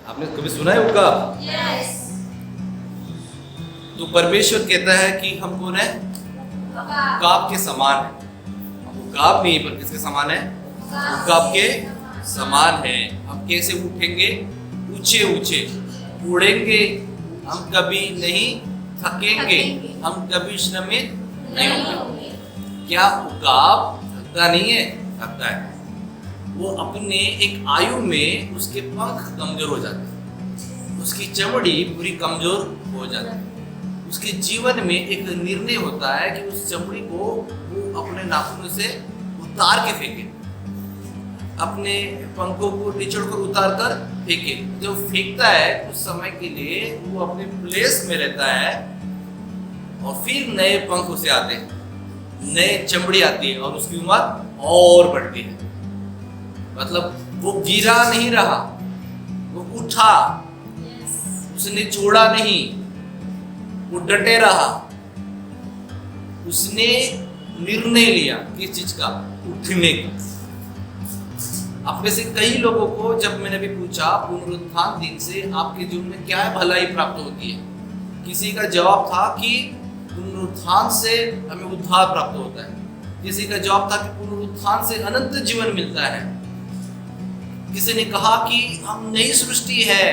आपने कभी सुना है उकाब? Yes. तो परमेश्वर कहता है कि हम कौन है? उकाब के समान है। उकाब नहीं पर किसके समान है? उकाब के समान है। हम कैसे उठेंगे? ऊंचे ऊंचे उड़ेंगे, हम कभी नहीं थकेंगे, हम कभी श्रमित नहीं होंगे। क्या उकाब थकता नहीं है? थकता है। वो अपने एक आयु में उसके पंख कमजोर हो जाते हैं, उसकी चमड़ी पूरी कमजोर हो जाती है। उसके जीवन में एक निर्णय होता है कि उस चमड़ी को वो अपने नाखूनों से उतार के फेंके, अपने पंखों को निचोड़ कर उतार कर फेंके। जब फेंकता है उस समय के लिए वो अपने प्लेस में रहता है और फिर नए पंख उसे आते हैं, नए चमड़ी आती है और उसकी उम्र और बढ़ती है। मतलब वो गिरा नहीं रहा, वो उठा, उसने छोड़ा नहीं, वो डटे रहा, उसने निर्णय लिया किस चीज का? उठने का। आप में से कई लोगों को जब मैंने भी पूछा पुनरुत्थान दिन से आपके जीवन में क्या भलाई प्राप्त होती है, किसी का जवाब था कि पुनरुत्थान से हमें उद्धार प्राप्त होता है, किसी का जवाब था कि पुनरुत्थान से अनंत जीवन मिलता है, किसी ने कहा कि हम नई सृष्टि है।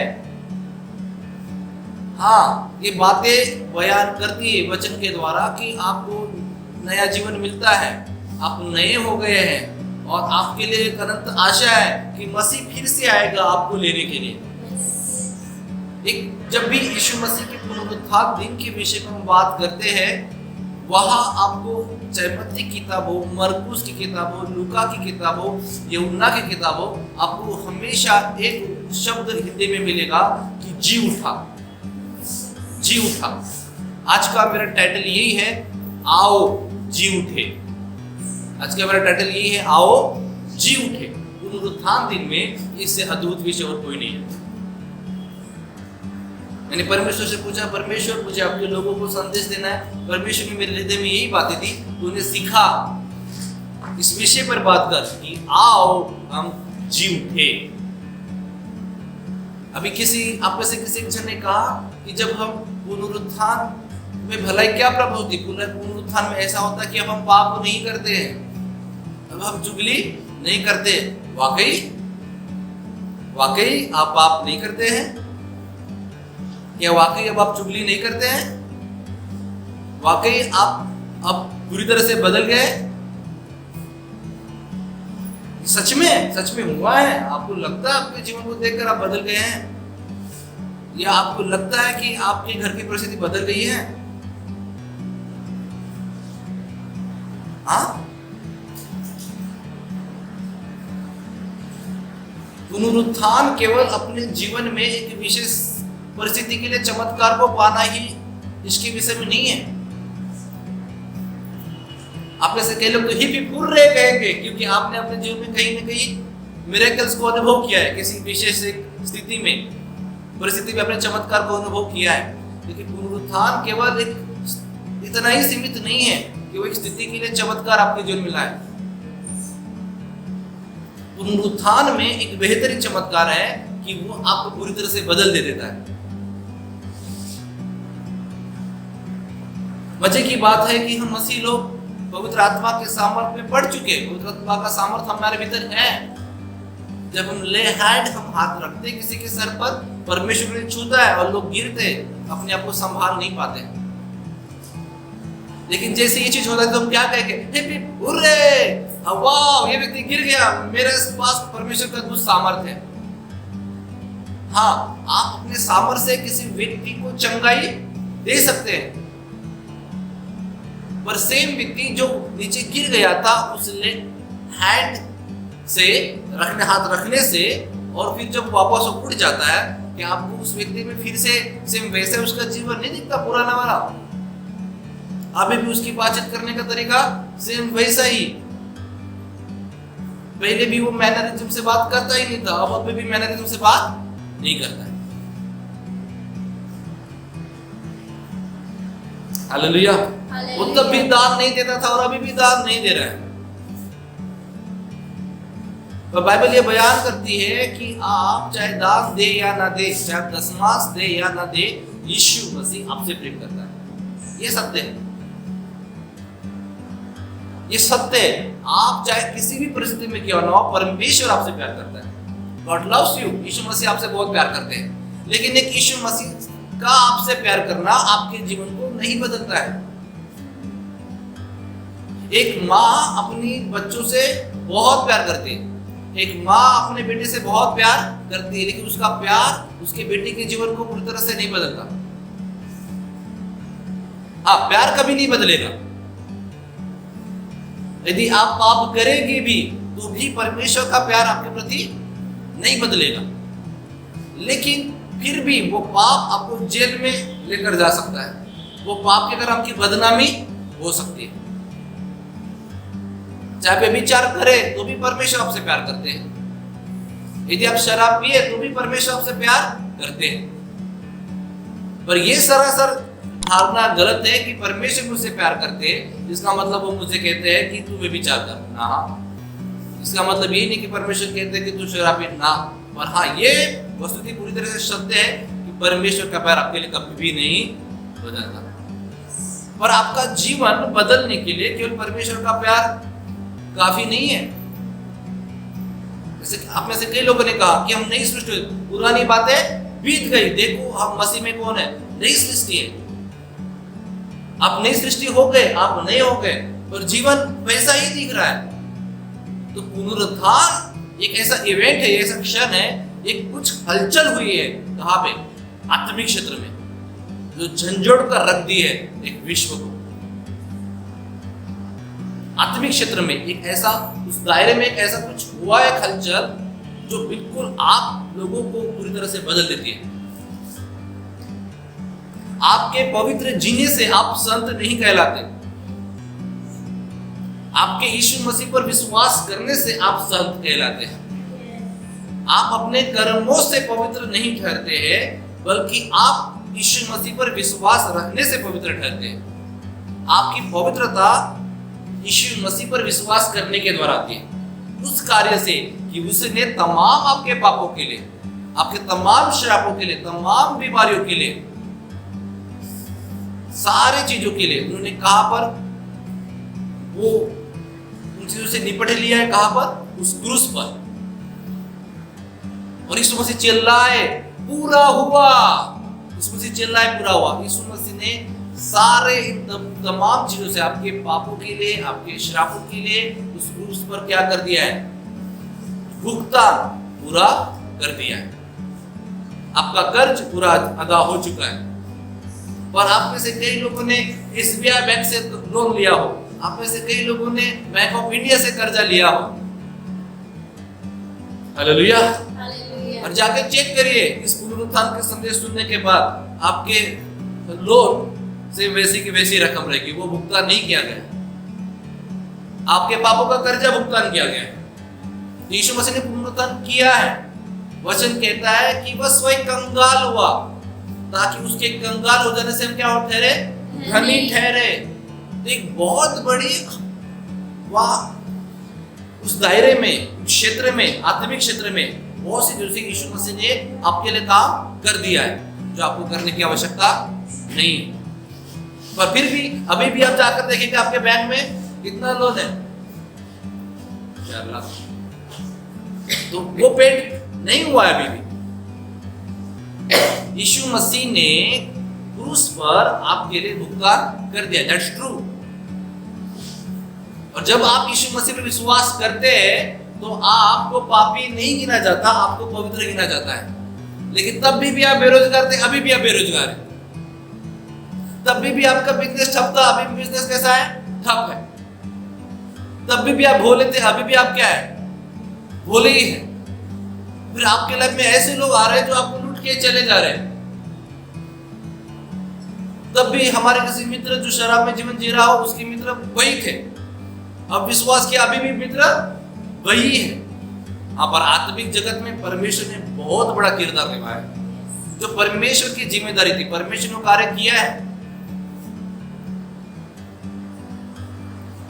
हाँ, ये बातें बयान करती है वचन के द्वारा कि आपको नया जीवन मिलता है, आप नए हो गए हैं और आपके लिए एक अनंत आशा है कि मसीह फिर से आएगा आपको लेने के लिए। एक जब भी यीशु मसीह के पुनरुत्थान दिन के विषय में हम बात करते हैं, वहाँ आपको चाहे मत्ती की किताब हो, मरकुस की किताब हो, लूका की किताब हो, यूहन्ना की किताब हो, आपको हमेशा एक शब्द हिंदी में मिलेगा कि जी उठा, जी उठा। आज का मेरा टाइटल यही है, आओ जी उठे। आज का मेरा टाइटल यही है, आओ जी उठे। पुनरुत्थान दिन में इससे अद्भुत विषय और कोई नहीं है। मैंने परमेश्वर से पूछा, परमेश्वर मुझे अपने लोगों को संदेश देना है। परमेश्वर ने मेरे हृदय में यही बातें दी, तूने सीखा इस विषय पर बात कर कि आओ हम जी उठे। अभी किसी आप में से किसी जन ने कहा कि जब हम पुनरुत्थान में भलाई क्या प्राप्त होती? पुनरुत्थान में ऐसा होता है कि अब हम पाप नहीं करते हैं, अब हम चुगली नहीं करते। वाकई वाकई आप पाप नहीं करते हैं? क्या वाकई अब आप चुगली नहीं करते हैं? वाकई आप अब पूरी तरह से बदल गए? सच में हुआ है? आपको लगता है आपके जीवन को देखकर आप बदल गए हैं, या आपको लगता है कि आपके घर की परिस्थिति बदल गई है? हाँ, पुनरुत्थान केवल अपने जीवन में एक विशेष परिस्थिति के लिए चमत्कार को पाना ही इसके विषय में नहीं है। आप में से कई लोग तो हिप पूरे कहेंगे क्योंकि आपने अपने जीवन में कहीं ना कहीं मिरेकल्स को अनुभव किया है, किसी विशेष स्थिति में, परिस्थिति में अपने चमत्कार को अनुभव किया है। लेकिन पुनरुत्थान केवल एक इतना ही सीमित नहीं है कि वो एक स्थिति के लिए चमत्कार आपके जीवन में लाए। पुनरुत्थान में एक बेहतरीन चमत्कार है कि वो आपको पूरी तरह से बदल दे देता है। मजे की बात है कि हम मसीह लोग पवित्र आत्मा के सामर्थ्य में बढ़ चुके हैं। पवित्र आत्मा का सामर्थ्य हमारे भीतर है। जब हम ले हैंड, हम हाथ रखते किसी के सर पर, परमेश्वर ने छूता है और लोग गिरते, अपने आप को संभाल नहीं पाते। लेकिन जैसे ये चीज होता है तो हम क्या कहेंगे? वाह, ये व्यक्ति गिर गया, मेरे पास परमेश्वर का कुछ सामर्थ्य है। हाँ, आप अपने सामर्थ्य से किसी व्यक्ति को चंगाई दे सकते हैं, पर सेम व्यक्ति जो नीचे गिर गया था, उसने हैंड से रखने, हाथ रखने से, और फिर जब वापस वो उठ जाता है, कि आपको उस व्यक्ति में फिर से सेम वैसे उसका जीवन नहीं दिखता पुराना वाला? अभी भी उसकी बातचीत करने का तरीका सेम वैसा ही। पहले भी वो मैनरिज्म से बात करता ही नहीं था, अब अभी भी मैनरिज्म से बात नहीं करता है। हालेलुया। वो तब भी दान नहीं देता था और अभी भी दान नहीं दे रहा है। पर बाइबल ये बयान करती है कि आप चाहे दान दे या ना दे, चाहे दशमांश दे या ना दे, यीशु मसीह आपसे प्रेम करता है। ये सत्य है, ये सत्य है। आप चाहे किसी भी परिस्थिति में क्यों ना हो, परमेश्वर आपसे प्यार करता है। God loves you. Yeshu Masih आपसे बहुत प्यार करते हैं, लेकिन एक यीशु मसीह का आपसे प्यार करना आपके जीवन को नहीं बदलता है। एक माँ अपनी बच्चों से बहुत प्यार करती है, एक माँ अपने बेटे से बहुत प्यार करती है, लेकिन उसका प्यार उसके बेटे के जीवन को पूरी तरह से नहीं बदलता। हाँ, प्यार कभी नहीं बदलेगा। यदि आप पाप करेंगे भी तो भी परमेश्वर का प्यार आपके प्रति नहीं बदलेगा, लेकिन फिर भी वो पाप आपको जेल में लेकर जा सकता है। वो पाप के कारण आपकी बदनामी हो सकती है। चाहे व्यभिचार करे तो भी परमेश्वर आपसे प्यार करते हैं। यदि आप शराब पिए तो भी परमेश्वर आपसे प्यार करते हैं। पर यह सरासर धारणा गलत है कि परमेश्वर मुझसे प्यार करते हैं, इसका मतलब वो मुझे कहते हैं कि तू व्यभिचार कर ना। इसका मतलब ये नहीं कि परमेश्वर कहते हैं कि तू शराब पी ना। पर हाँ, ये वस्तुतः पूरी तरह से सत्य है कि परमेश्वर का प्यार आपके लिए कभी भी नहीं बदलता। पर आपका जीवन बदलने के लिए केवल परमेश्वर का प्यार काफी नहीं है। जैसे आप में से कई लोगों ने कहा कि हम नई सृष्टि, पुरानी बातें बीत गई, देखो हम मसीह में कौन है, नई सृष्टि है। आप नई सृष्टि हो गए, आप नए हो गए, पर जीवन वैसा ही दिख रहा है। तो पुनरुत्थान एक ऐसा इवेंट है, ऐसा क्षण है, एक कुछ हलचल हुई है। कहां पे? आत्मिक क्षेत्र में, जो झंझोड़ कर रख दी है एक विश्व को। आत्मिक क्षेत्र में एक ऐसा, उस दायरे में एक ऐसा कुछ हुआ है हलचल, जो बिल्कुल आप लोगों को पूरी तरह से बदल देती है। आपके पवित्र जीने से आप संत नहीं कहलाते। आपके यीशु मसीह पर विश्वास करने से आप संत कहलाते हैं। आप अपने कर्मों से पवित्र नहीं ठहरते हैं, बल्कि आप यीशु मसीह पर विश्वास रखने से पवित्र ठहरते हैं। आपकी पवित्रता यीशु मसीह पर विश्वास करने के द्वारा आती है, उस कार्य से कि उसने तमाम आपके पापों के लिए, आपके तमाम श्रापों के लिए, तमाम बीमारियों के लिए, सारी चीजों के लिए उन्होंने कहां पर वो उन चीजों से निपट लिया है। कहां पर? उस क्रूस पर। और यीशु मसीह चिल्लाए पूरा हुआ, यीशु मसीह चिल्लाए पूरा हुआ। यीशु मसीह ने सारे तमाम चीजों से, आपके पापों के लिए, आपके श्रापों के लिए उस क्रूस पर क्या कर दिया है? भुगतान पूरा कर दिया है। आपका कर्ज पूरा अदा हो चुका है। पर आप में से कई लोगों ने एसबीआई बैंक से लोन लिया हो, आप में से कई लोगों ने बैंक ऑफ इंडिया से कर्जा लिया हो। हालेलुया। और जाकर चेक करिए, इस पुनरुत्थान के संदेश सुनने के बाद आपके लोन से वैसी की वैसी रकम रहेगी, वो भुगतान नहीं किया गया। आपके पापों का कर्जा भुगतान किया गया। यीशु मसीह ने पुनरुत्थान किया है। वचन कहता है कि वह स्वयं कंगाल हुआ, ताकि उसके कंगाल हो जाने से हम क्या हो ठहरे? धनी ठहरे। तो एक बहुत बड़ी उस दायरे में, उस क्षेत्र में, आत्मिक क्षेत्र में बहुत सी चीजें यीशु मसीह ने आपके लिए काम कर दिया है, जो आपको करने की आवश्यकता नहीं। पर फिर भी अभी भी आप जाकर देखेंगे आपके बैंक में कितना लोन है, 4 लाख। तो वो पेड नहीं हुआ है अभी भी। यीशु मसीह ने क्रूस पर आपके लिए भुगतान कर दिया, दैट्स ट्रू। और जब आप यीशु मसीह पर विश्वास करते हैं तो आपको पापी नहीं गिना जाता, आपको पवित्र गिना जाता है। लेकिन तब भी आप बेरोजगार थे, अभी भी आप बेरोजगार हैं। तब भी आपका बिजनेस ठप था, अभी बिजनेस कैसा है? ठप है। तब भी आप भोले थे, अभी भी आप क्या है? भोले ही हैं। फिर आपके लाइफ में ऐसे लोग आ रहे हैं जो आपको लूट के चले जा रहे हैं। तब भी हमारे किसी मित्र जो शराब में जीवन जी रहा हो, उसके मित्र वही थे। अब विश्वास किया, अभी भी मित्र वही है। हाँ, पर आत्मिक जगत में परमेश्वर ने बहुत बड़ा किरदार निभाया है। जो परमेश्वर की जिम्मेदारी थी, परमेश्वर ने कार्य किया है।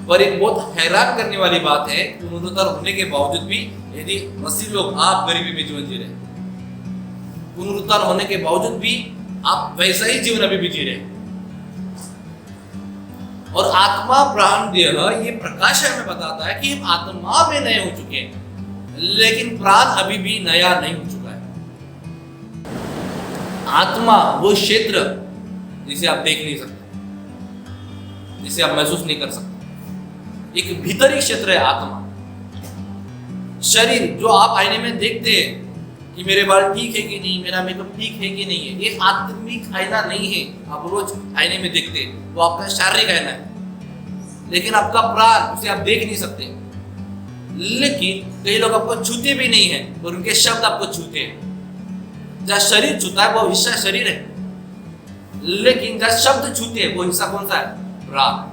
पर एक बहुत हैरान करने वाली बात है, पुनरुत्थान होने के बावजूद भी यदि मसीह लोग आप गरीबी में जीवन जी रहे, पुनरुत्थान होने के बावजूद भी आप वैसा ही जीवन अभी भी जी रहे, और आत्मा प्राण देह ये प्रकाश हमें बताता है कि हम आत्मा में नए हो चुके हैं, लेकिन प्राण अभी भी नया नहीं हो चुका है। आत्मा वो क्षेत्र जिसे आप देख नहीं सकते, जिसे आप महसूस नहीं कर सकते, एक भीतरी क्षेत्र है आत्मा। शरीर जो आप आईने में देखते हैं कि मेरे बाल ठीक है कि नहीं, मेरा मेकअप ठीक है कि नहीं है, ये आत्मिक आईना नहीं है। आप रोज आईने में देखते हैं, वो आपका शारीरिक आईना है, लेकिन आपका प्राण उसे आप देख नहीं सकते। लेकिन कई लोग आपको छूते भी नहीं है और उनके शब्द आपको छूते हैं। जहाँ शरीर छूता है वो हिस्सा शरीर है, लेकिन जहाँ शब्द छूते हैं वो हिस्सा कौन सा है? प्राण।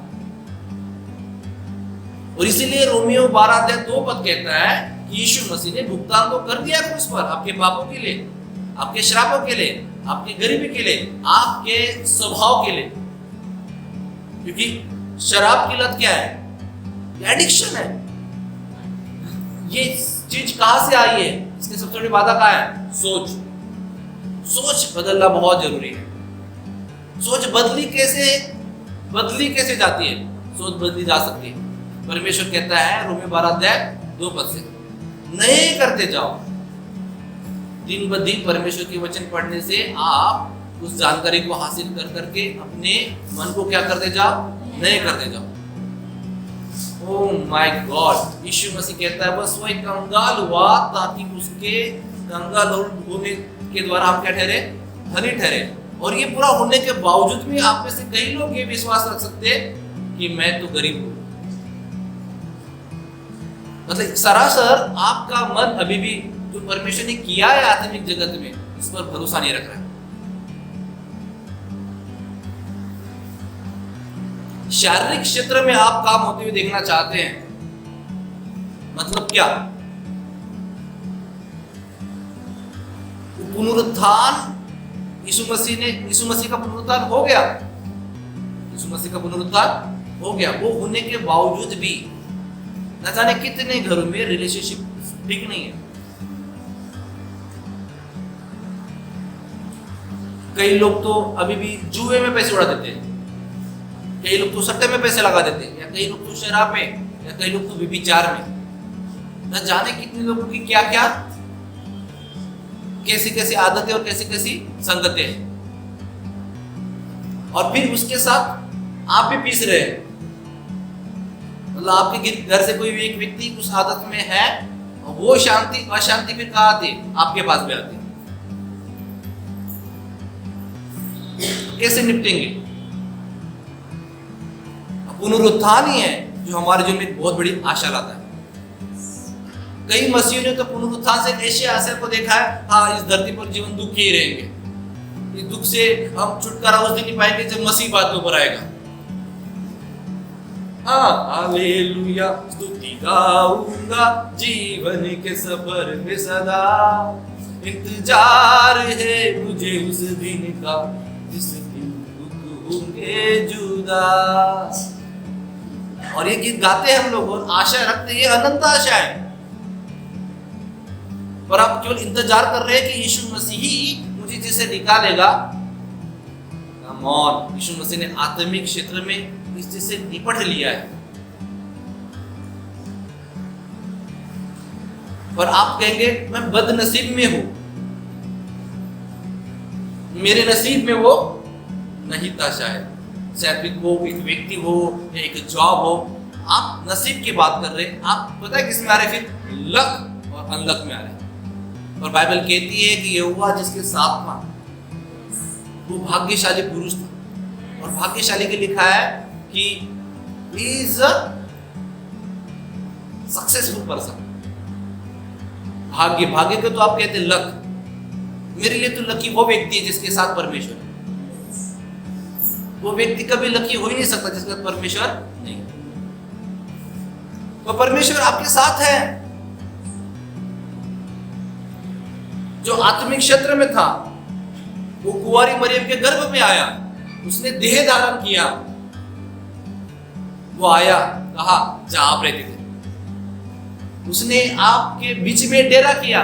और इसीलिए रोमियो 12:2 पद कहता है कि यीशु मसीह ने भुगतान तो कर दिया क्रूस पर, आपके पापों के लिए, आपके श्रापों के लिए, आपकी गरीबी के लिए, आपके स्वभाव के लिए। क्योंकि शराब की लत क्या है? एडिक्शन है। ये चीज कहां से आई है? इसकी सबसे बड़ी बाधा क्या है? सोच। सोच बदलना बहुत जरूरी है। सोच बदली कैसे जाती है? सोच बदली जा सकती है। परमेश्वर कहता है रोमियो 12:2 पद से, नए करते जाओ। दिन ब दिन परमेश्वर के वचन पढ़ने से आप उस जानकारी को हासिल कर करके अपने मन को क्या करते जाओ? नए करते जाओ। ओह माय गॉड, यीशु मसीह कहता है बस वही कंगाल हुआ ताकि उसके कंगाल होने के द्वारा आप क्या ठहरे? धनी ठहरे। और ये पूरा होने के बावजूद भी आप में से कई लोग ये विश्वास रख सकते हैं कि मैं तो गरीब हूं। मतलब सरासर आपका मन अभी भी जो परमेश्वर ने किया है आत्मिक जगत में, इस पर भरोसा नहीं रख रहा है। शारीरिक क्षेत्र में आप काम होते हुए देखना चाहते हैं, मतलब क्या? पुनरुत्थान यीशु मसीह का पुनरुत्थान हो गया। यीशु मसीह का पुनरुत्थान हो गया। वो होने के बावजूद भी न जाने कितने घरों में रिलेशनशिप ठीक नहीं है। कई लोग तो अभी भी जुए में पैसे उड़ा देते हैं, कई लोग तो सट्टे में पैसे लगा देते हैं, या कई लोग तो शराब में, या कई लोग तो व्यभिचार में। न जाने कितने लोगों की क्या क्या कैसी कैसी आदतें और कैसी कैसी संगतें हैं, और फिर उसके साथ आप भी पीस रहे हैं। मतलब आपके घर से कोई भी एक व्यक्ति उस आदत में है, और वो अशांति फिर कहाँ आती है? आपके पास भी आती है। कैसे निपटेंगे? पुनरुत्थान ही है जो हमारे जीवन में बहुत बड़ी आशा लाता है। कई मसीहों ने तो पुनरुत्थान से ऐसे आशा को देखा है, हाँ इस धरती पर जीवन दुखी ही रहेंगे, इस दुख से हम छुटकारा उस दिन नहीं पाएंगे जब मसीह बात ऊपर आएगा। हालेलुया, स्तुति गाऊंगा जीवन के सफर में सदा, इंतजार है मुझे उस दिन का जिस दिन दुख होंगे जुदा। और ये गीत गाते हैं हम लोग और आशा रखते हैं, ये अनंत आशा है, पर आप केवल इंतजार कर रहे हैं कि यीशु मसीह ही मुझे जिसे निकालेगा। कम ऑन, यीशु मसीह ने आत्मिक क्षेत्र में इस चीज से निपट लिया है। और आप कहेंगे मैं बदनसीब में हूं, मेरे नसीब में वो नहीं था। शायद वो एक व्यक्ति हो या एक जॉब हो, आप नसीब की बात कर रहे हैं। आप पता है किस में आ रहे? फिर लक और अनलक में आ रहे हैं। और बाइबल कहती है कि यहोवा जिसके साथ था वो भाग्यशाली पुरुष था, और भाग्यशाली के लिखा है कि इज अ सक्सेसफुल पर्सन। भाग्य को तो आप कहते हैं लक। मेरे लिए तो लकी वो व्यक्ति है जिसके साथ परमेश्वर है। वो व्यक्ति कभी लकी हो ही नहीं सकता जिसके साथ परमेश्वर नहीं। तो परमेश्वर आपके साथ है। जो आत्मिक क्षेत्र में था वो कुंवारी मरियम के गर्भ में आया, उसने देह धारण किया। वो आया कहा जहां आप रहते थे। उसने आपके बीच में डेरा किया,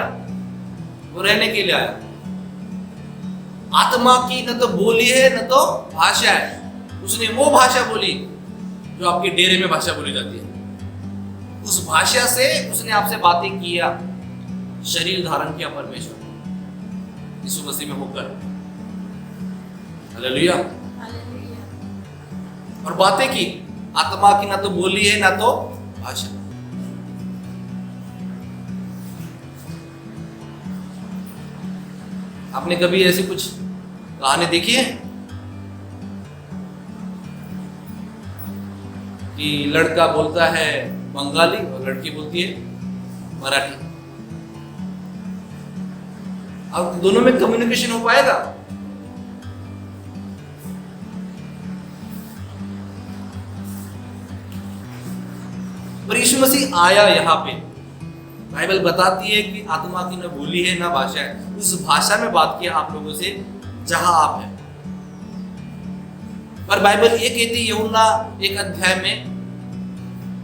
वो रहने के लिए आया। आत्मा की न तो बोली है न तो भाषा है, उसने वो भाषा बोली जो आपके डेरे में भाषा बोली जाती है। उस भाषा से उसने आपसे बातें किया, शरीर धारण किया परमेश्वर यीशु मसीह में होकर। हालेलुया। और बातें की, आत्मा की ना तो बोली है ना तो भाषा। आपने कभी ऐसी कुछ कहानी देखी है कि लड़का बोलता है बंगाली और लड़की बोलती है मराठी? अब दोनों में कम्युनिकेशन हो पाएगा? पर यीशु मसीह आया यहाँ पे, बाइबल बताती है कि आत्मा की न बोली है ना भाषा है, उस भाषा में बात किया आप लोगों से जहां आप हैं। पर बाइबल ये कहती है यूहन्ना 1 अध्याय में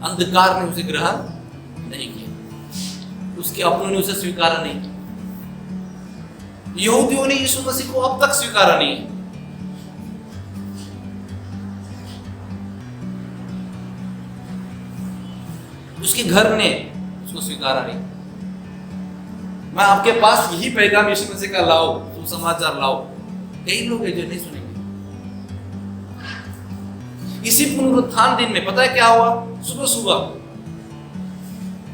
अंधकार ने उसे ग्रहण नहीं किया, उसके अपनों ने उसे स्वीकारा नहीं किया। यहूदियों ने यीशु मसीह को अब तक स्वीकारा नहीं है। उसके घर ने उसको स्वीकारा नहीं। मैं आपके पास यही पैगाम यीशु मसीह का लाओ, तुम समाचार लाओ, कई लोग हैं जो नहीं सुनेंगे। इसी पुनरुत्थान दिन में पता है क्या हुआ? सुबह सुबह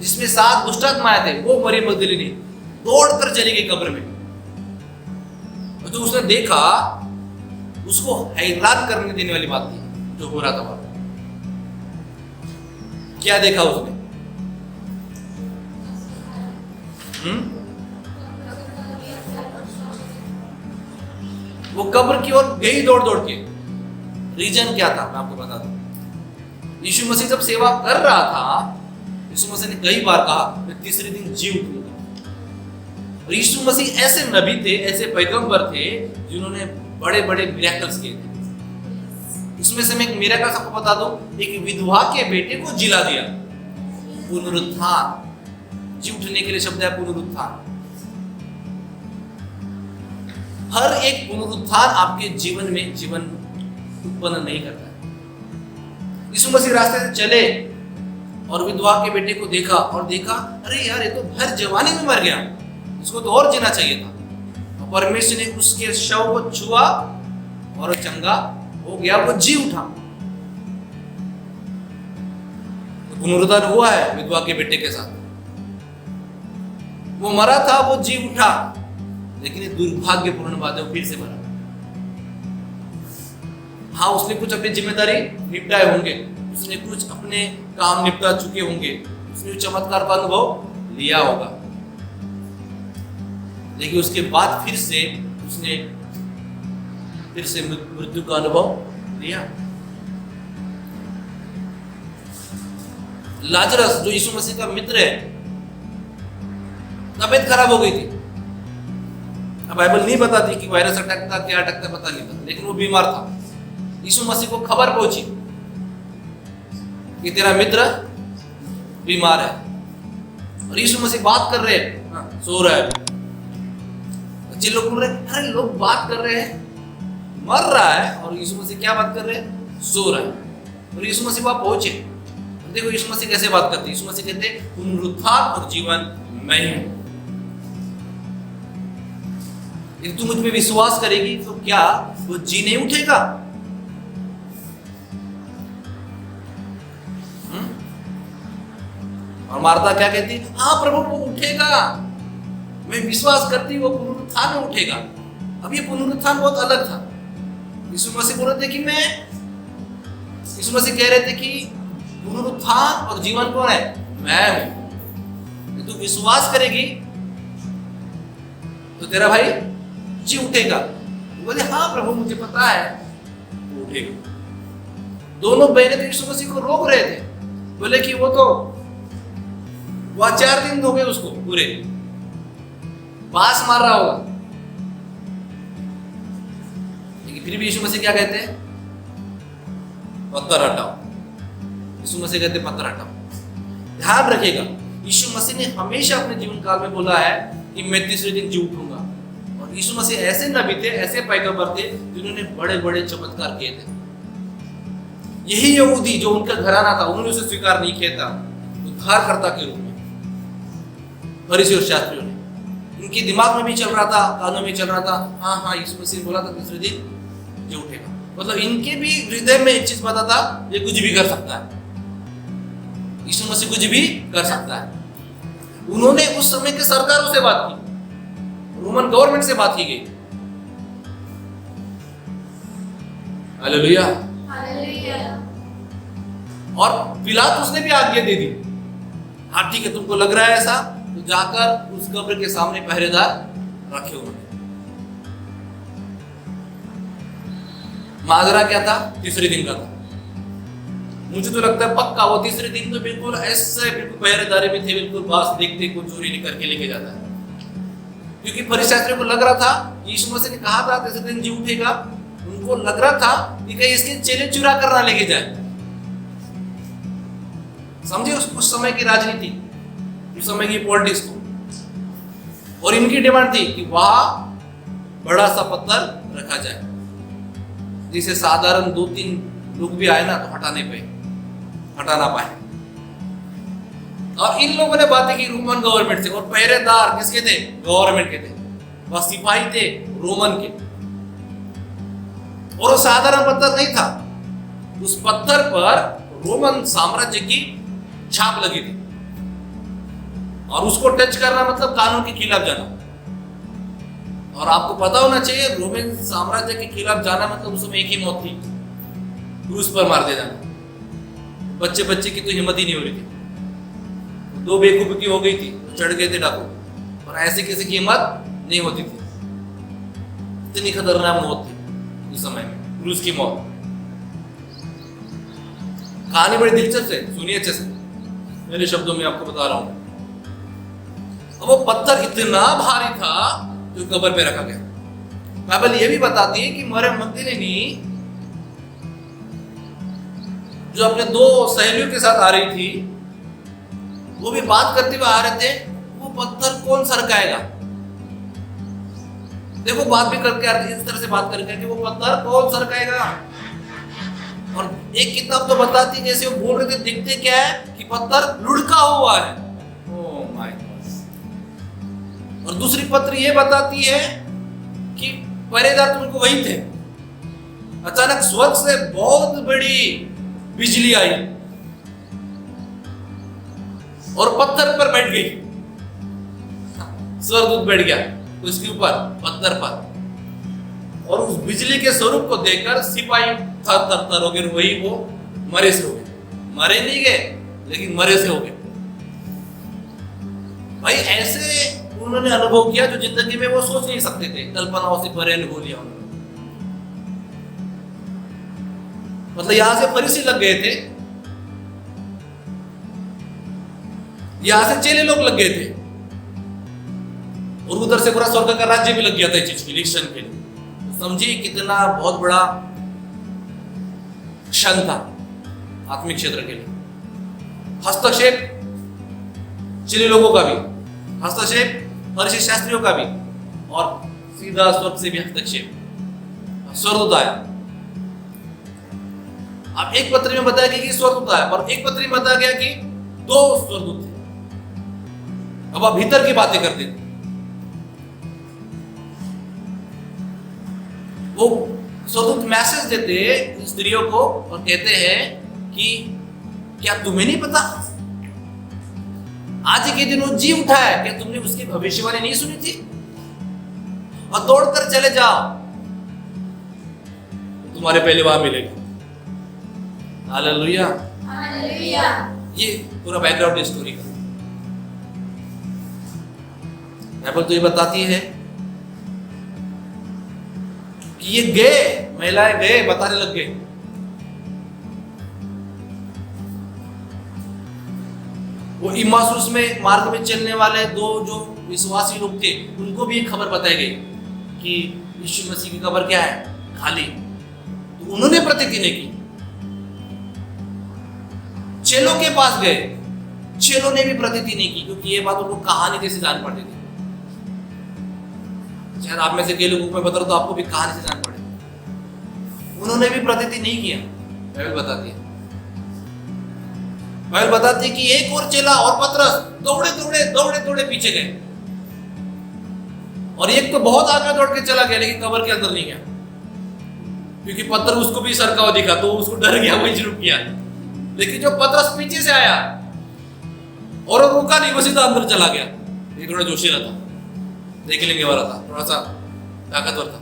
जिसमें 7 दुष्ट आत्माएं थे, वो मरियम मगदलीनी दौड़कर चली गई कब्र में। तो उसने देखा, उसको हैरान करने देने वाली बात थी जो हो रहा था वहां। क्या देखा उसने? वो कब्र की ओर गई दौड़ दौड़ के। रीजन क्या था मैं आपको बता दूं। यीशु मसीह जब सेवा कर रहा था, यीशु मसीह ने कई बार कहा मैं तीसरे दिन जी उठूंगा। और यीशु मसीह ऐसे नबी थे, ऐसे पैगंबर थे जिन्होंने बड़े बड़े मिरेकल्स किए थे। उसमें से मैं एक मिरेकल आपको बता दूं, एक विधवा के बेटे को जिला दिया। पुनरुत्थान, जी उठने के लिए शब्द है पुनरुत्थान। हर एक पुनरुत्थान आपके जीवन में जीवन उत्पन्न नहीं करता है। यीशु मसीह रास्ते से चले और विधवा के बेटे को देखा और देखा, अरे यार ये तो भर जवानी में मर गया, इसको तो और जीना चाहिए था। और परमेश्वर ने उसके शव को छुआ और चंगा हो गया, वो जी उठा। तो पुनरुत्थान हुआ है विधवा के बेटे के साथ। वो मरा था, वो जी उठा, लेकिन ये दुर्भाग्यपूर्ण बात है, वो फिर से मरा। हाँ, उसने कुछ अपनी जिम्मेदारी निपटाए होंगे, उसने कुछ अपने काम निपटा चुके होंगे, उसने चमत्कार का अनुभव लिया होगा, लेकिन उसके बाद फिर से उसने मृत्यु का अनुभव लिया। लाजरस जो यीशु मसीह का मित्र है, तबीयत खराब हो गई थी। अब बाइबल नहीं बताती कि वायरस अटकता क्या अटकता पता नहीं था, लेकिन वो बीमार था। यीशु मसीह को खबर पहुंची कि तेरा मित्र बीमार है, और यीशु मसीह बात कर रहे हैं, सो रहा है। बच्चे लोग बोल रहे, अरे लोग बात कर रहे हैं, मर रहा है, और यीशु मसीह क्या बात कर रहे हैं? सो रहा है। और यीशु मसीह वहां पहुंचे। देखो यीशु मसीह कैसे बात करते हैं। यीशु मसीह कहते हैं पुनरुत्थान और जीवन मैं हूं। यदि तू मुझ पे विश्वास करेगी तो क्या वो जी नहीं उठेगा? और मार्था क्या कहती? हाँ प्रभु वो उठेगा, मैं विश्वास करती वो पुनरुत्थान में उठेगा। अब ये पुनरुत्थान बहुत अलग था। यीशु मसीह बोल रहे थे कि यीशु मसीह कह रहे थे कि पुनरुत्थान और जीवन कौन है? मैं हूं। तू विश्वास करेगी तो तेरा भाई जी उठेगा। बोले हाँ प्रभु मुझे पता है वो उठेगा। दोनों बहनें तो यीशु मसीह को रोक रहे थे, बोले कि वो तो वह 4 दिन हो गए उसको पूरे, पास मार रहा होगा। लेकिन फिर भी यीशु मसीह क्या कहते हैं? पत्थर हटाओ। यीशु मसीह कहते पत्थर हटाओ। ध्यान रखिएगा, यीशु मसीह ने हमेशा अपने जीवन काल में बोला है कि मैं तीसरे दिन जी उठूंगा। और यीशु मसीह ऐसे नबी थे, ऐसे पैगंबर थे जिन्होंने बड़े बड़े चमत्कार किए थे। यही यहूदी जो उनका घराना था, उन्होंने उसे स्वीकार नहीं किया था उद्धारकर्ता के रूप में। फरीसी और शास्त्रियों ने, इनके दिमाग में भी चल रहा था, कानों में चल रहा था, हाँ हाँ यीशु मसीह ने बोला था तीसरे दिन जी उठेगा। मतलब इनके भी हृदय में एक चीज पता था, ये कुछ भी कर सकता है, यीशु मसीह कुछ भी कर सकता है। उन्होंने उस समय के सरकारों से बात की, रोमन गवर्नमेंट से बात की गई। हालेलुया। और पिलातुस ने भी आज्ञा दे दी, हाँ ठीक है तुमको लग रहा है ऐसा, तो जाकर उस कब्र के सामने पहरेदार रखे उन्होंने। माजरा क्या था? तीसरे दिन का था। मुझे तो लगता है पक्का वो तीसरे दिन तो बिल्कुल ऐसे बिल्कुल पहरेदारी में थे, बिल्कुल बास देखते को चोरी करके लेके जाता है। क्योंकि फरीसियों को लग रहा था यीशु मसीह ने कहा था तीसरे दिन जी उठेगा, उनको लग रहा था कि कहीं इसके चेले चुरा कर ना लेके जाए। समझे उस समय की राजनीति, उस समय की पॉलिटिक्स को। और इनकी डिमांड थी कि वहां बड़ा सा पत्थर रखा जाए, जिसे साधारण 2-3 लोग भी आए ना तो हटा ना पाए। और इन लोगों ने बातें की रोमन गवर्नमेंट से, और पहरेदार किसके थे? गवर्नमेंट के थे। वह सिपाही थे रोमन के, और वो साधारण पत्थर नहीं था, उस पत्थर पर रोमन साम्राज्य की छाप लगी थी। और उसको टच करना मतलब कानून के खिलाफ जाना। और आपको पता होना चाहिए रोमन साम्राज्य के खिलाफ जाना मतलब उस समय एक ही मौत थी, क्रूस पर मार दे जाना। बच्चे की तो हिम्मत ही नहीं हो रही थी, 2 बेवकूफी की हो गई थी, चढ़ गए थे डाकू, और ऐसे किसी की हिम्मत नहीं होती थी। इतनी खतरनाक मौत थी उस समय में, क्रूस की मौत। कहानी बड़ी दिलचस्प है, सुनिए अच्छे से, मेरे शब्दों में आपको बता रहा हूं। अब वो पत्थर इतना भारी था जो कब्र पे रखा गया। बाइबल ये भी बताती है कि मरियम मगदलीनी जो अपने 2 सहेलियों के साथ आ रही थी, वो भी बात करते हुए आ रहे थे, वो पत्थर कौन सरकाएगा। देखो बात भी करके आते, इस तरह से बात करके कि वो पत्थर कौन सरकाएगा। और एक किताब तो बताती जैसे वो बोल रहे थे, दिखते क्या है कि पत्थर लुढ़का हुआ है। Oh my God. और दूसरी पत्र ये बताती है कि पहरेदार तुमको वही थे, अचानक स्वर्ग से बहुत बड़ी बिजली आई और पत्थर पर बैठ गई। स्वर्गदूत बैठ गया उसके ऊपर, पत्थर पर, और उस बिजली के स्वरूप को देखकर सिपाही थर हो गए। वही वो मरे से हो गए, मरे नहीं गए लेकिन मरे से हो गए। भाई ऐसे उन्होंने अनुभव किया जो जिंदगी में वो सोच नहीं सकते थे, कल्पनाओं से परे अनुभव लिया उन्होंने। मतलब यहां से फरीसी लग गए थे, यहां से चेले लोग लग गए थे, और उधर से पूरा स्वर्ग का राज्य भी लग गया था इस चीज के इलेक्शन के लिए। तो समझिए कितना बहुत बड़ा क्षण था आत्मिक क्षेत्र के लिए। हस्तक्षेप चेले लोगों का भी, हस्तक्षेप फरीसी शास्त्रियों का भी, और सीधा स्वर्ग से भी हस्तक्षेप। स्वर्गदूत आया। अब एक पत्री में बताया गया कि स्वर्गदूत आया, और एक पत्री में बताया गया कि 2 स्वर्गदूत थे। अब आप भीतर की बातें करते थे। वो स्वर्गदूत मैसेज देते स्त्रियों को और कहते हैं कि क्या तुम्हें नहीं पता आज के दिन वो जी उठा है? क्या तुमने उसकी भविष्यवाणी नहीं सुनी थी? और दौड़कर चले जाओ, तुम्हारे पहले वहां मिलेगा। हालेलुया। हालेलुया। ये पूरा बैकग्राउंड स्टोरी का बाइबल तो ये बताती है कि ये गए, महिलाएं गए, बताने लग गए। वो इम्माउस में मार्ग में चलने वाले 2 जो विश्वासी लोग थे, उनको भी एक खबर बताई गई कि यीशु मसीह की कब्र क्या है? खाली। तो उन्होंने प्रतिज्ञा की चेलों के पास गए, चेलों ने भी प्रतीति नहीं की, क्योंकि ये बात उनको कहानी जैसे जान पड़ती थी। शायद आप में से कई लोगों में बता रहा तो आपको भी कहानी से जान पड़े। उन्होंने भी प्रतीति नहीं किया। बाइबल बताती है, बाइबल बताती है कि एक और चेला और पतरस दौड़े दौड़े दौड़े दौड़े पीछे गए, और एक तो बहुत आगे दौड़ के चला गया, लेकिन कब्र के अंदर नहीं गया, क्योंकि पत्थर उसको भी सरका हुआ दिखा, तो उसको डर गया, वही रुक गया। लेकिन जो पतरस पीछे से आया और वो रुका नहीं, वो सीधा अंदर चला गया। ये थोड़ा जोशीला था, देख लेंगे वाला था, थोड़ा सा ताकतवर था।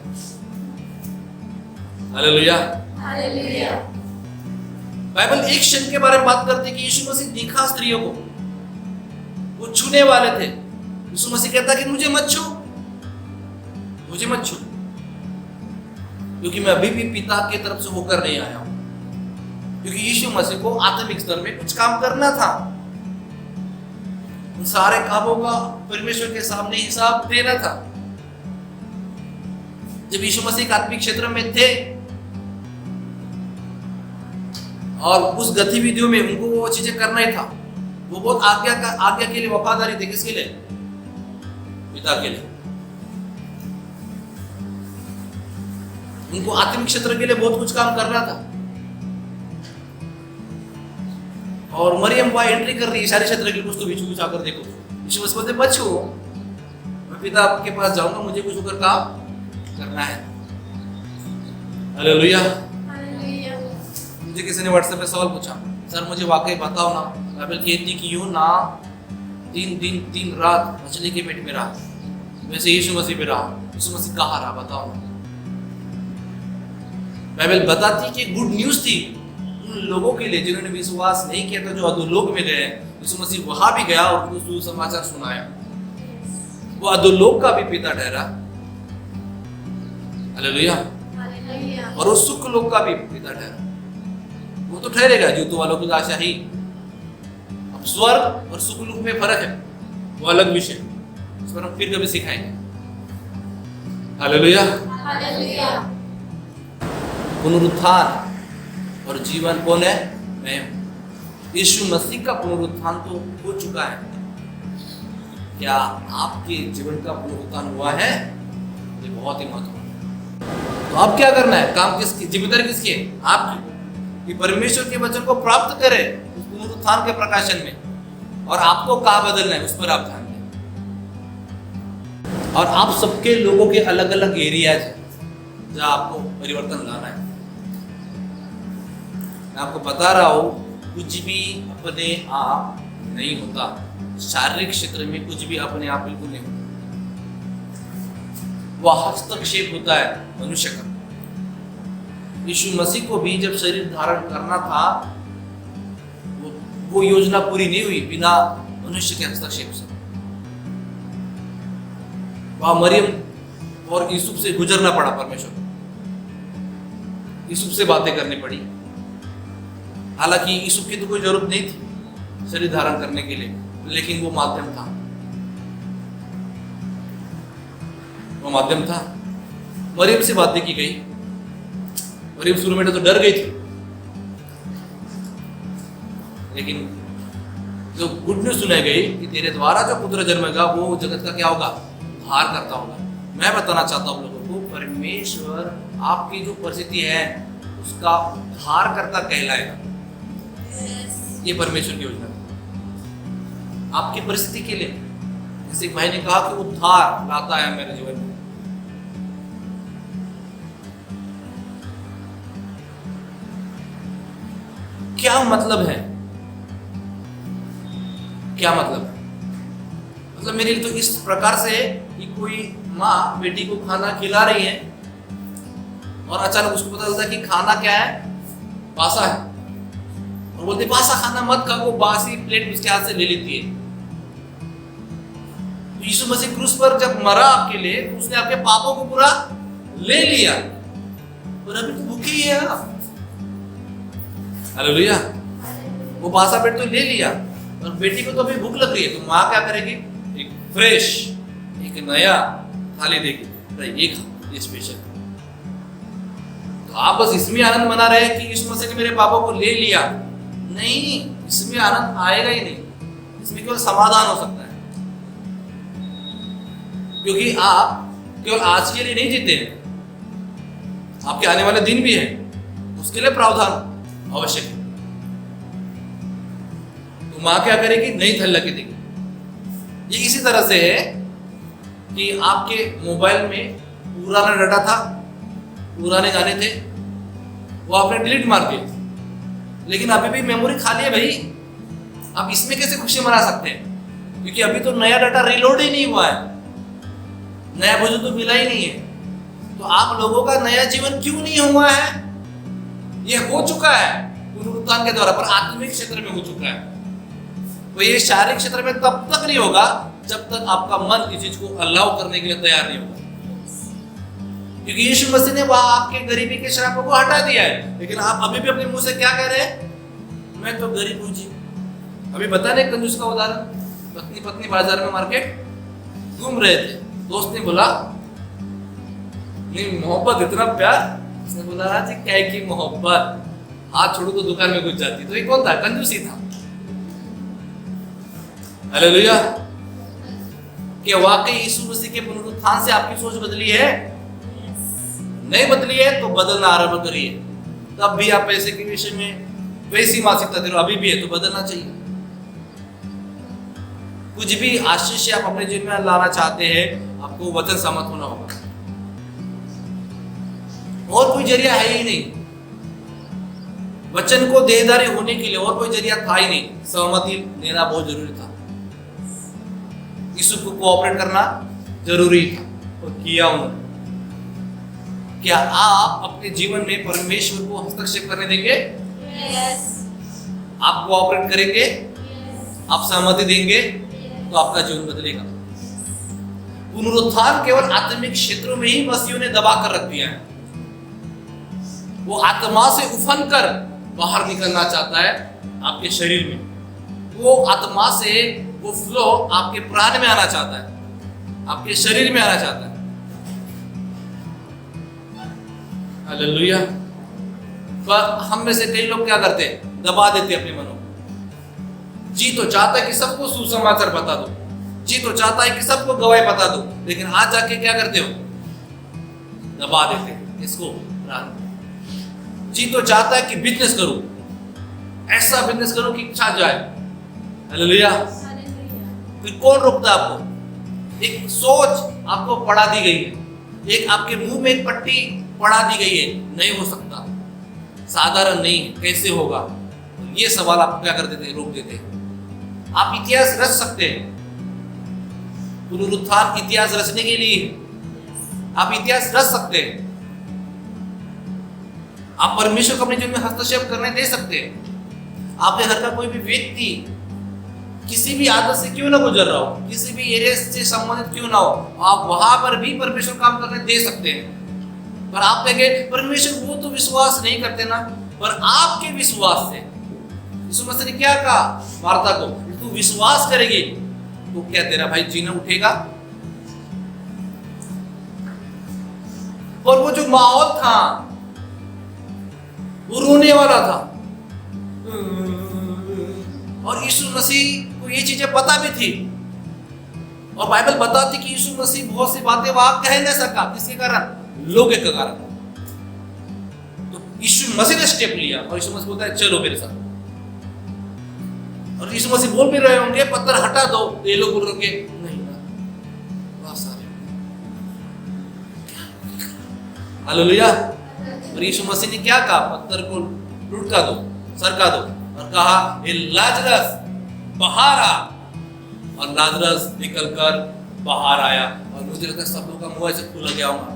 Hallelujah, hallelujah. बाइबल एक क्षण के बारे में बात करती है कि यीशु मसीह दिखा स्त्रियों को, वो छूने वाले थे। यीशु मसीह कहता कि मुझे मत छू, मुझे मत छू, क्योंकि मैं अभी भी पिता की तरफ से होकर नहीं आया हूं। क्योंकि यीशु मसीह को आत्मिक स्तर में कुछ काम करना था, उन सारे कामों का परमेश्वर के सामने हिसाब देना था। जब यीशु मसीह आत्मिक क्षेत्र में थे और उस गतिविधियों में उनको वो चीजें करना ही था, वो बहुत आज्ञा के लिए वफादारी थे। किसके लिए? पिता के लिए। उनको आत्मिक क्षेत्र के लिए बहुत कुछ काम करना था। और मरियम वहां एंट्री कर रही है सारे क्षेत्र के लिए, कुछ तो बीच आकर देखो, यीशु मसीह बोलते बच्चों, मैं पिता के पास जाऊंगा, मुझे कुछ होकर काम करना है। हालेलुया। मुझे किसी ने व्हाट्सएप पे सवाल पूछा, सर मुझे वाकई बताओ ना, बाइबल कहती कि यूना 3 दिन 3 रात मछली के पेट में रहा, वैसे यीशु मसीह पे रहा, यीशु मसीह कहाँ रहा, बताओ ना। बाइबल बताती कि गुड न्यूज थी उन लोगों के लिए जिन्होंने विश्वास नहीं किया था, जो अधोलोक में गए। यीशु मसीह वहां भी गया और उनको सुसमाचार सुनाया। वो अधोलोक का भी पिता ठहरा, हालेलुया, और वो सुख लोक का भी पिता ठहरा। वो तो ठहरेगा जूतों वालों की आशा ही। अब स्वर्ग और सुख लोक में फर्क है, वो अलग विषय, इस पर हम फिर कभी सिखाएंगे। Hallelujah, hallelujah. पुनरुत्थान और जीवन कौन है? मैं हूं। यीशु मसीह का पुनरुत्थान तो हो चुका है। क्या आपके जीवन का पुनरुत्थान हुआ है? ये बहुत ही महत्वपूर्ण है। तो अब क्या करना है? काम किसकी? जिम्मेदारी किसकी है? आपकी, कि परमेश्वर के वचन को प्राप्त करें उस पुनरुत्थान के प्रकाशन में, और आपको कहाँ बदलना है उस पर आप ध्यान दें। और आप सबके लोगों के अलग अलग एरियाज हैं जहाँ आपको परिवर्तन लाना है। मैं आपको बता रहा हूं, कुछ भी अपने आप नहीं होता। शारीरिक क्षेत्र में कुछ भी अपने आप बिल्कुल नहीं होता, वह हस्तक्षेप होता है मनुष्य का। यीशु मसीह को भी जब शरीर धारण करना था, वो योजना पूरी नहीं हुई बिना मनुष्य के हस्तक्षेप से। वहां मरियम और यूसुफ से गुजरना पड़ा, परमेश्वर यूसुफ से बातें करनी पड़ी। हालांकि यूसुफ की तो कोई जरूरत नहीं थी शरीर धारण करने के लिए, लेकिन वो माध्यम था, वो माध्यम था। मरियम से बातें की गई। मरियम शुरू में तो डर गई थी, लेकिन जो गुड न्यूज सुनाई गई कि तेरे द्वारा जो पुत्र जन्मेगा वो जगत का क्या होगा? उद्धार करता होगा। मैं बताना चाहता हूं लोगों को, परमेश्वर आपकी जो परिस्थिति है उसका उद्धार करता कहलाएगा। ये परमेश्वर की योजना है आपकी परिस्थिति के लिए। जैसे भाई ने कहा कि उद्धार लाता है मेरे जीवन में। क्या मतलब है? क्या मतलब है? मतलब मेरे लिए तो इस प्रकार से कि कोई माँ बेटी को खाना खिला रही है और अचानक उसको पता चलता है कि खाना क्या है? बासा है, और बोलते बासा खाना मत खा, वो बासी प्लेट उसके हाथ से ले लेती है। तो यीशु मसीह क्रूस पर जब मरा आपके लिए, तो उसने आपके पापों को पूरा ले लिया, और अभी तो भूखे ही है आप। हालेलुया। वो बासा पेट तो ले लिया, और बेटी को तो अभी भूख लग रही है, तो माँ क्या करेगी? एक फ्रेश, एक नया थाली देगी, ये खा, ये स्पेशल। तो आप बस इसमें आनंद मना रहे हैं कि यीशु मसीह ने मेरे पापों को ले लिया, नहीं, इसमें आनंद आएगा ही नहीं, इसमें केवल समाधान हो सकता है। क्योंकि आप केवल आज के लिए नहीं जीते हैं, आपके आने वाले दिन भी हैं, उसके लिए प्रावधान आवश्यक है। तो मां क्या करेगी? नई थल लगा देगी। ये इसी तरह से है कि आपके मोबाइल में पुराना डाटा था, पुराने गाने थे, वो आपने डिलीट मार दिए, लेकिन अभी भी मेमोरी खाली है भाई। आप इसमें कैसे खुशी मना सकते हैं? क्योंकि अभी तो नया डाटा रिलोड ही नहीं हुआ है, नया भोजन तो मिला ही नहीं है। तो आप लोगों का नया जीवन क्यों नहीं हुआ है? ये हो चुका है पुनरुत्थान के द्वारा, पर आत्मिक क्षेत्र में हो चुका है। तो ये शारीरिक क्षेत्र में तब तक नहीं होगा जब तक आपका मन इस चीज को अलाउ करने के लिए तैयार नहीं होगा। क्योंकि यीशु मसीह ने वहां आपके गरीबी के श्रापों को हटा दिया है, लेकिन आप अभी भी अपने मुंह से क्या कह रहे हैं? मैं तो गरीब हूं जी। अभी बता रहे कंजूस का उदाहरण, पत्नी बाजार में मार्केट घूम रहे थे, दोस्त ने बोला नहीं मोहब्बत इतना प्यार, उसने बोला हाँ जी क्या की मोहब्बत, हाथ छोड़ो तो दुकान में घुस जाती। तो ये कौन था? कंजूस ही था। हालेलुया। क्या वाकई यीशु मसीह के पुनरुत्थान से आपकी सोच बदली है? नहीं बदली है तो बदलना आरंभ करिए। तब भी आप पैसे के विषय में वैसी मानसिकता दे रहे हो, अभी भी है तो बदलना चाहिए। कुछ भी आशीष आप अपने जीवन में लाना चाहते हैं, आपको वचन सहमत होना होगा, और कोई जरिया है ही नहीं। वचन को देहधारी होने के लिए और कोई जरिया था ही नहीं, सहमति लेना बहुत जरूरी था, यीशु को कोऑपरेट करना जरूरी था, और किया उन्होंने। क्या आप अपने जीवन में परमेश्वर को हस्तक्षेप करने देंगे? Yes. आप कोऑपरेट करेंगे? Yes. आप सहमति देंगे? तो आपका जीवन बदलेगा। पुनरुत्थान केवल आत्मिक क्षेत्रों में ही मसीह ने दबा कर रख दिया है। वो आत्मा से उफन कर बाहर निकलना चाहता है आपके शरीर में, वो आत्मा से वो फ्लो आपके प्राण में आना चाहता है, आपके शरीर में आना चाहता है। हालेलुया। पर हम में से कई लोग क्या करते हैं? दबा देते अपने मनों को। जी तो चाहता है कि सबको सुसमाचार बता दो, जी तो चाहता है कि सबको गवाही बता दो, लेकिन आज जाके क्या करते हो? दबा देते हैं इसको। जी तो चाहता है कि बिजनेस करो, ऐसा बिजनेस करो कि छा जाए। हालेलुया। फिर कौन रोकता है आपको? एक सोच आपको पढ़ा दी गई है, एक आपके मुंह में एक पट्टी पढ़ा दी गई है, नहीं हो सकता, साधारण नहीं, कैसे होगा? ये सवाल आप क्या कर देते हैं? रोक देते हैं। आप इतिहास रच सकते हैं, पुनरुत्थान इतिहास रचने के लिए आप इतिहास रच सकते हैं। आप परमेश्वर को अपने जीवन में हस्तक्षेप करने दे सकते हैं। आपके घर का कोई भी व्यक्ति किसी भी आदत से क्यों ना गुजर रहा हो, किसी भी एरिया से संबंधित क्यों ना हो, आप वहां पर भी परमेश्वर काम करने दे सकते हैं। पर आप कहेंगे परमेश्वर वो तो विश्वास नहीं करते ना, पर आपके विश्वास से यीशु मसीह ने क्या कहा मार्था को? तू विश्वास करेगी तो क्या तेरा भाई जीना उठेगा? और वो जो माहौल था वो रोने वाला था, और यीशु मसीह को ये चीजें पता भी थी, और बाइबल बताती कि यीशु मसीह बहुत सी बातें वहां कह नहीं सका। किसके कारण? लोगों के कारण। तो यीशु मसीह ने स्टेप लिया, और यीशु मसीह बोलता है चलो मेरे साथ। और यीशु मसीह बोल भी रहे होंगे पत्थर हटा दो, ये लोग बोल रहे नहीं ना, बस आ रहे। हालेलुया। और यीशु मसीह ने क्या कहा? पत्थर को लुढ़का दो, सरका दो, और कहा ये लाजरस बाहर आ, और लाजरस निकलकर बाहर आया। और मुझे लगता है सब लोगों का मुंह ऐसे खुल गया होगा।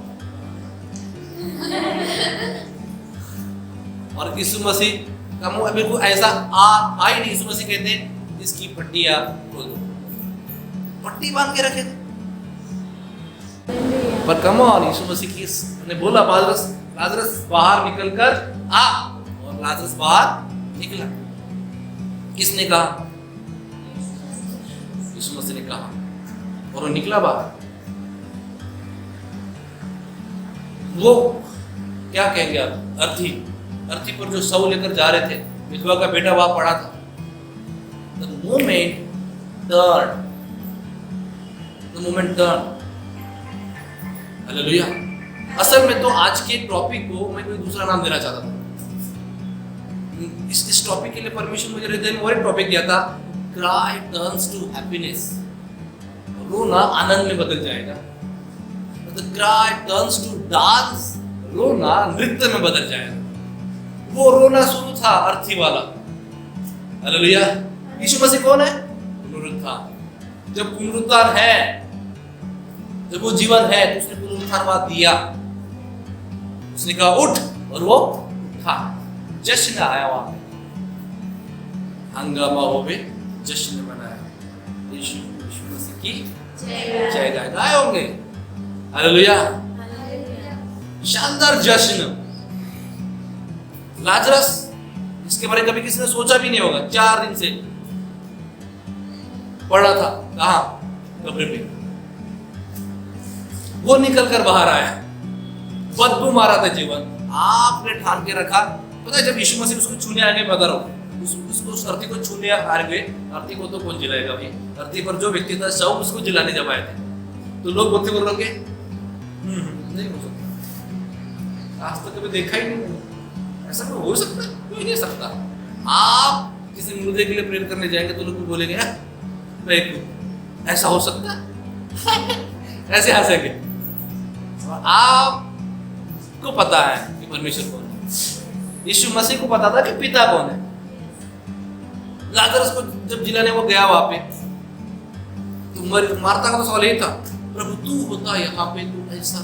और यीशु मसीह का मुंह बिल्कुल ऐसा आ ही नहीं। यीशु मसीह कहते हैं इसकी पट्टियां खोल दो, पट्टी बांध के रखे थे। पर कम ऑन, यीशु मसीह की ने बोला लाजरस बाहर निकलकर आ, और लाजरस बाहर निकला। किसने कहा? यीशु मसीह ने कहा, और वो निकला बाहर। वो क्या कहेंगे आप? अर्थी पर जो शव लेकर जा रहे थे, विधवा का बेटा वहां पड़ा था। The moment turned. The moment turned. Hallelujah. असल में तो आज के टॉपिक को मैं कोई दूसरा नाम देना चाहता था। इस टॉपिक के लिए परमिशन मुझे हृदय में और एक टॉपिक दिया था, क्राई टर्न्स टू हैप्पीनेस। रोना आनंद में बदल जाएगा। The cry turns to dance, रोना नृत्य में बदल जाएगा। वो रोना शुरू था अर्थी वाला। हालेलुया। यीशु मसीह कौन है? पुनरुत्थान। जब पुनरुत्थान है, जब वो जीवन है, तो उसने पुनरुत्थानवाद दिया। उसने कहा उठ, और वो उठा। जश्न आया वहां पे, हंगामा हो गए, जश्न मनाया। यीशु मसीह की जय गाए होंगे। हालेलुया। शानदार जश्न। लाजरस, इसके बारे में कभी किसी ने सोचा भी नहीं होगा, 4 दिन से पड़ा था, कहां? कब्र पे। वो निकल कर बाहर आया, बदबू मारा था जीवन। आपने ठान के रखा। पता है जब यीशु मसीह उसको छूने आ गए, बता रहा हूं, उसको उस धरती को छूने आ गए। धरती को तो कौन जिलाएगा भाई? धरती पर जो व्यक्ति था सब उसको जिलाने जब आए थे, तो लोग बोलते बोल रहे नहीं हो सकता, आज तक कभी देखा ही नहीं, ऐसा कोई हो सकता है? कोई नहीं सकता। आप किसी मुर्दे के लिए प्रेयर करने जाएंगे तो लोग बोलेंगे ऐसा हो सकता है? ऐसे हंसेंगे। आपको पता है कि परमेश्वर कौन है। यीशु मसीह को पता था कि पिता कौन है। लाजरस को जब जिलाने वो गया वहां पे, तो मार्था का तो सवाल यही था, प्रभु तू होता यहाँ पे तो ऐसा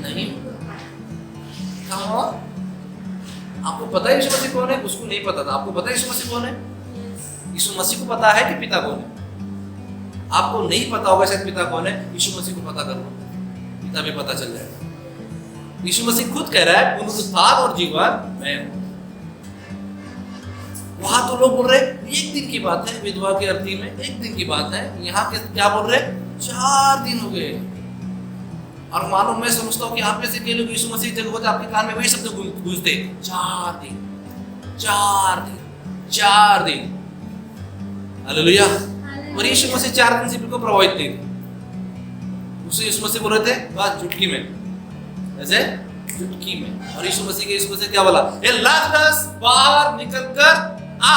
नहीं होता। आपको पता है यीशु मसीह कौन है? उसको नहीं पता था। आपको पता है यीशु मसीह कौन है? यीशु मसीह को पता है कि पिता कौन है। आपको नहीं पता होगा शायद पिता कौन है, यीशु मसीह को पता करो, पिता भी पता चल जाएगा। यीशु मसीह खुद कह रहा है पुनरुत्थान और जीवन मैं हूं। वहां तो लोग बोल रहे एक दिन की बात है, विधवा की अर्थी में एक दिन की बात है। यहाँ के क्या बोल रहे? 4 दिन हो गए। और मालूम, मैं समझता हूँ कि आप में से कई लोग यीशु मसीह जब होते आपके कान में वही शब्द गूंजते, 4 दिन, 4 दिन, 4 दिन। हालेलुया। और यीशु मसीह 4 दिन से बिल्कुल प्रभावित नहीं थे। उसे यीशु मसीह बोल रहे थे बात चुटकी में, ऐसे चुटकी में। और यीशु मसीह क्या बोला? ए लाजरस बाहर निकल कर आ।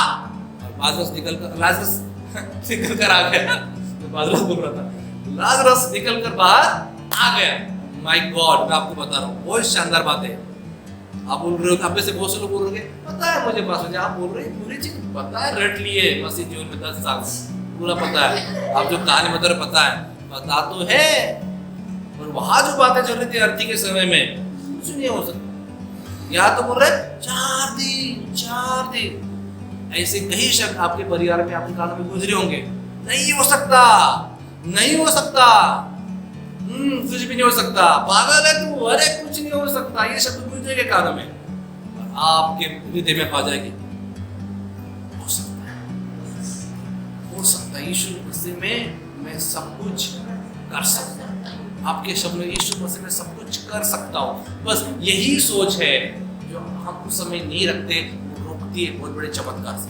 और लाजरस निकल कर आ गया। लाजरस बोल रहा था, लाजरस निकल कर बाहर आ गया। माय गॉड, मैं आपको बता रहा हूँ, बहुत शानदार बात है। आप बोल रहे हो, आप में से बहुत से लोग बोल रहे हैं पता है मुझे पास, आप बोल रहे हैं पूरी चीज पता है, रट लिए मसीह जीवन में 10 साल पूरा पता है। आप जो कहानी बता रहे पता है, पता तो है, और वहां जो बातें चल रही थी अर्थी के समय में कुछ नहीं हो सकता। यहाँ तो बोल रहे 4 दिन, 4 दिन। ऐसे कई शब्द आपके परिवार में, आपके कानों में गुजरे होंगे। नहीं हो सकता, नहीं हो सकता, कुछ भी नहीं हो सकता, पागल है तू, अरे कुछ नहीं हो सकता। ये शब्द गुजरेंगे कानों में और आपके हृदय में आ जाएगी। हो सकता है, हो सकता है। यीशु मसीह में मैं सब कुछ कर सकता हूँ। आपके शब्द में यीशु मसीह में सब कुछ कर सकता हूँ। बस यही सोच है जो हम उस समय नहीं रखते, वो रोकती है बहुत बड़े चमत्कार से।